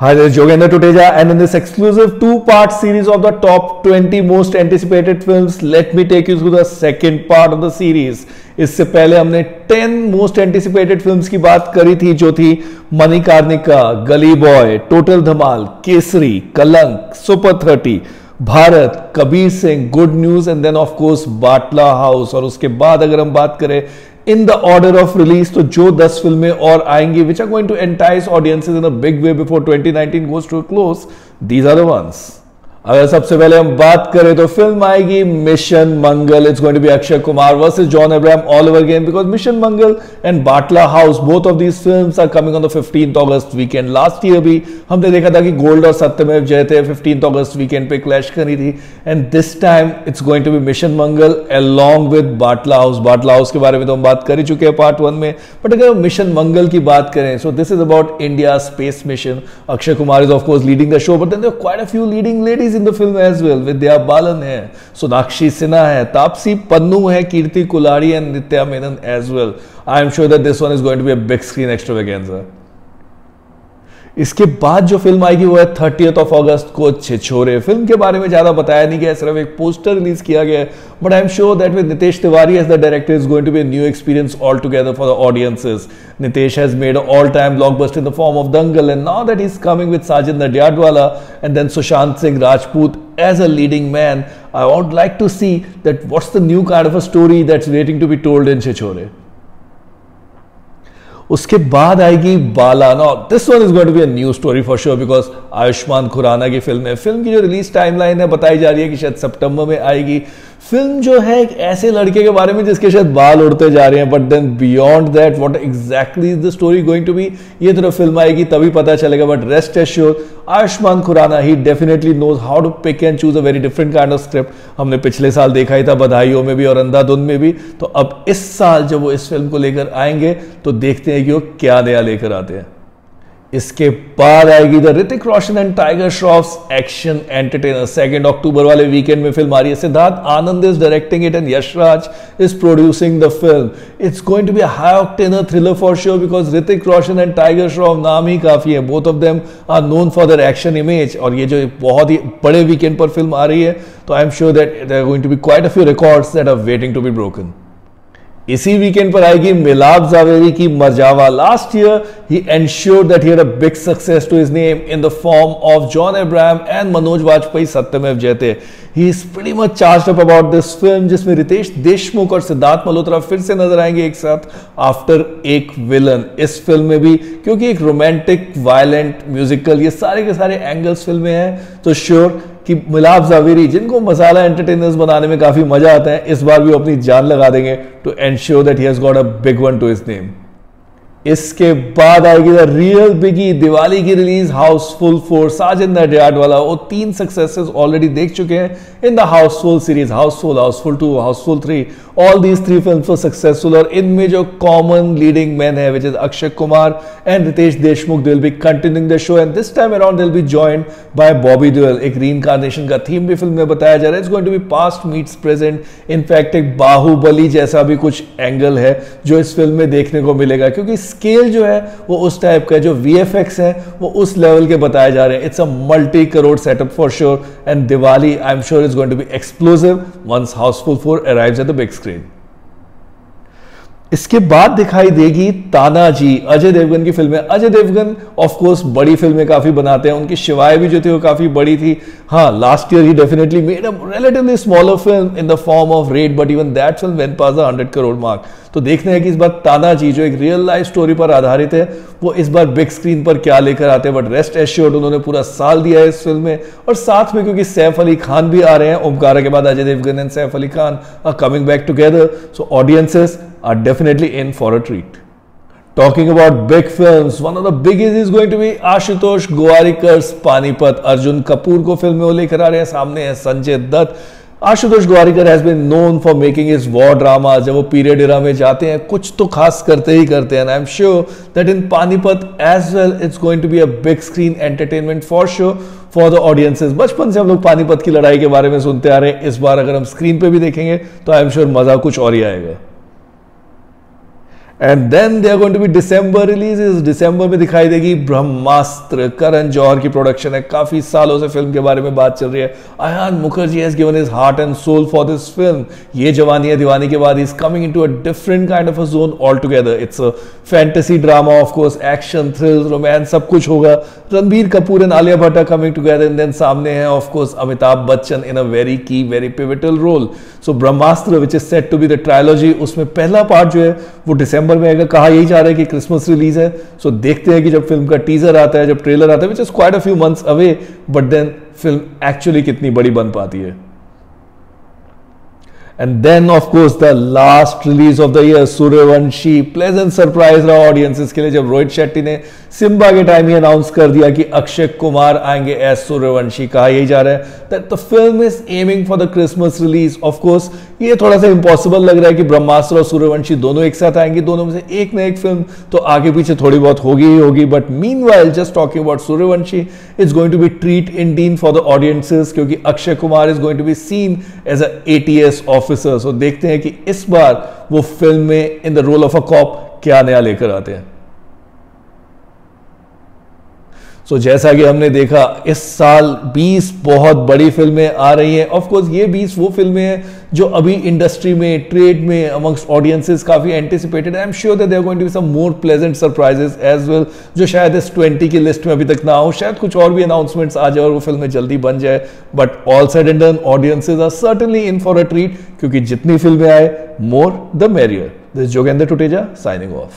Hi, this is Yogendra Tuteja, and in this exclusive two-part series of the top 20 most anticipated films, let me take you through the second part of the series. इससे पहले हमने 10 most anticipated films की बात करी थी, जो थी मणिकर्णिका, गली boy, total Dhamaal, Kesari, Kalank, Super 30, Bharat, Kabir Singh, Good News and then of course Batla House. और उसके बाद अगर हम बात करें in the order of release, तो जो 10 फिल्में और आएंगी which are going to entice audiences in a big way before 2019 goes to close, these are the ones. अगर सबसे पहले हम बात करें तो फिल्म आएगी Mission Mangal. It's going to be Akshay Kumar versus John Abraham all over again, because Mission Mangal and Batla House, both of these films are coming on the 15th August weekend. Last year भी हमने देखा था कि गोल्ड और सत्यमेव जयते 15th अगस्त वीकेंड पे clash करी थी, and this time it's going to be Mission Mangal along with Batla House. Batla House के बारे में तो हम बात कर ही चुके हैं पार्ट 1 में, बट अगर मिशन मंगल की बात करें, so this is about India space mission. Akshay Kumar is of course leading the show, but then there are quite a few leading ladies in the film as well. Vidya Balan है, सोनाक्षी सिन्हा है, तापसी पन्नू है, Kirti Kulhari and Nithya Menen as well. I am sure that this one is going to be a big screen extravaganza. इसके बाद जो film आएगी वो है 30th अगस्त को छिछोरे। फिल्म के बारे में ज्यादा बताया नहीं गया, सिर्फ एक पोस्टर रिलीज किया गया है, but I am sure that with Nitesh Tiwari as the director is going to be a new experience all together for the audiences. Nitesh has made a all time blockbuster in the form of Dangal, and now that he is coming with Sajid Nadiadwala and then Sushant Singh Rajput as a leading man. I would like to see that what's the new kind of a story that's waiting to be told in Chhichhore. उसके बाद आएगी Bala. Now this one is going to be a new story for sure, because Ayushmann Khurrana की film है। Film की जो release timeline है बताई जा रही है कि शायद सितंबर में आएगी। फिल्म जो है एक ऐसे लड़के के बारे में जिसके शायद बाल उड़ते जा रहे हैं, but then beyond that what exactly is the story going to be, ये तो फिल्म आएगी तभी पता चलेगा। But rest assured, Ayushmann Khurrana he definitely knows how to pick and choose a very different kind of script. हमने पिछले साल देखा ही था बधाइयों में भी और अंधाधुन में भी, तो अब इस साल जब वो इस फिल्म को लेकर आएंगे तो देखते हैं कि वो क्या नया लेकर आते हैं। इसके बाद आएगी the Hrithik Roshan and Tiger Shroff's action entertainer. 2 अक्टूबर वाले वीकेंड में फिल्म आ रही है। Siddharth Anand is directing it and Yashraj is producing the film. It's going to be a high octane thriller for sure, because Hrithik Roshan and Tiger Shroff नाम ही काफी है। Both of them are known for their action image, और ये जो बहुत ही बड़े वीकेंड पर फिल्म आ रही है, तो I am sure that there are going to be quite a few records that are waiting to be broken. इसी वीकेंड पर आएगी मिलाप जावेरी की Marjaavaan. Last year he ensured that he had a big success to his name in the form of John Abraham and Manoj Bajpayee Satyameva Jayate. He is pretty much charged up about this film, जिसमें रितेश देशमुख और सिद्धार्थ मल्होत्रा फिर से नजर आएंगे एक साथ आफ्टर एक विलन। इस फिल्म में भी क्योंकि एक रोमांटिक, वायलेंट, म्यूजिकल, ये सारे के सारे एंगल्स फिल्में हैं, तो श्योर कि मिलाप जावेरी, जिनको मसाला एंटरटेनर्स बनाने में काफी मजा आता है, इस बार भी अपनी जान लगा देंगे to ensure that he has got a big one to his name. इसके बाद आएगी द रियल बिगी, दिवाली की रिलीज हाउसफुल 4। साजिद नडियाडवाला वो 3 सक्सेसेस ऑलरेडी देख चुके हैं in the Housefull series, Housefull, Housefull 2, Housefull 3। All these 3 films were successful, और इनमें जो कॉमन लीडिंग मैन है which is Akshay Kumar and Riteish Deshmukh, they will be continuing the show, and this time around they will be joined by Bobby Deol. एक reincarnation का theme भी film में बताया जा रहा है। It's going to be past meets present. In fact एक बाहुबली जैसा भी कुछ एंगल है जो इस फिल्म में देखने को मिलेगा, क्योंकि स्केल जो है वो उस टाइप का है, जो VFX है वो उस लेवल के बताए जा रहे हैं। It's a multi crore setup for sure, and Diwali I am sure is going to be explosive once Housefull 4 arrives at the big screen. इसके बाद दिखाई देगी तानाजी, अजय देवगन की फिल्म है। अजय देवगन ऑफ कोर्स बड़ी फिल्में काफी बनाते हैं, उनकी शिवाय भी जो थी वो काफी बड़ी थी। हाँ, last year he definitely made a relatively smaller film in the form of red, but even that film went pass the 100 crore mark. तो देखते हैं कि इस बार तानाजी, जो एक रियल लाइफ स्टोरी पर आधारित है, वो इस बार बिग स्क्रीन पर क्या लेकर आते हैं। बट रेस्ट एश्योर्ड, उन्होंने पूरा साल दिया है इस फिल्म में, और साथ में क्योंकि सैफ अली खान भी आ रहे हैं, ओमकारा के बाद Ajay Devgn and Saif Ali Khan are coming back together, so audiences are definitely in for a treat. Talking about big films, one of the biggest is going to be Ashutosh Gowariker's Panipat. Arjun Kapoor को फिल्म में वो लेकर आ रहे हैं, सामने है Sanjay Dutt. Ashutosh Gowariker has been known for making his war drama. जब वो पीरियड एरा में जाते हैं कुछ तो खास करते ही करते हैं, I am sure that in Panipat as well it's going to be a big screen entertainment for sure for the audiences. बचपन से हम लोग पानीपत की लड़ाई के बारे में सुनते आ रहे हैं, इस बार अगर हम स्क्रीन पे भी देखेंगे तो आई एम श्योर मजा कुछ और ही आएगा। And then they are going to be December releases. दिसंबर में दिखाई देगी ब्रह्मास्त्र, करण जौहर की प्रोडक्शन है। काफी सालों से फिल्म के बारे में बात चल रही है। Ayan Mukerji has given his heart and soul for this film. Yeh Jawaani Hai Deewani के बाद is coming into a different kind of a zone all together. It's a fantasy drama, of course action, thrill, romance, सब कुछ होगा। Ranbir Kapoor and Alia Bhatt coming together, and then सामने है of course Amitabh Bachchan in a very key, very pivotal role. So Brahmastra which is set to be the trilogy, उसमें पहला part जो है वो दिसंबर में आएगा। कहा यही जा रहा है कि क्रिसमस रिलीज है। सो देखते हैं कि जब फिल्म का टीजर आता है, जब ट्रेलर आता है, which is quite a few months away, but then film actually कितनी बड़ी बन पाती है। And then of course the last release of the year, Suryavanshi. Pleasant surprise रहा ऑडियंसेस के लिए जब रोहित शेट्टी ने सिम्बा के टाइम ही अनाउंस कर दिया कि अक्षय कुमार आएंगे एज सूर्यवंशी। कहा यही जा रहा है that the film is aiming for the Christmas release। of course ये थोड़ा सा इम्पॉसिबल लग रहा है कि ब्रह्मास्त्र और सूर्यवंशी दोनों एक साथ आएंगे। दोनों में से एक ना एक फिल्म तो आगे पीछे थोड़ी बहुत होगी ही होगी। But meanwhile just talking about Sooryavanshi, it's going to be treat indeed for the audiences, क्योंकि Akshay Kumar is going to be seen as a ATS officer. So देखते हैं कि इस बार वो फिल्म में in the role of a cop क्या नया लेकर आते हैं। सो जैसा कि हमने देखा इस साल 20 बहुत बड़ी फिल्में आ रही हैं। ऑफ कोर्स ये 20 वो फिल्में हैं जो अभी इंडस्ट्री में, ट्रेड में, अमंगस्ट ऑडियंसेस काफी anticipated. I am sure that there going to be some more pleasant surprises as well, जो शायद इस 20 की लिस्ट में अभी तक ना हो। शायद कुछ और भी अनाउंसमेंट्स आ जाए और वो फिल्में जल्दी बन जाए। But all said and done, audiences are certainly in for a treat, क्योंकि जितनी फिल्में आए more the merrier. This Jogendra Tuteja signing of.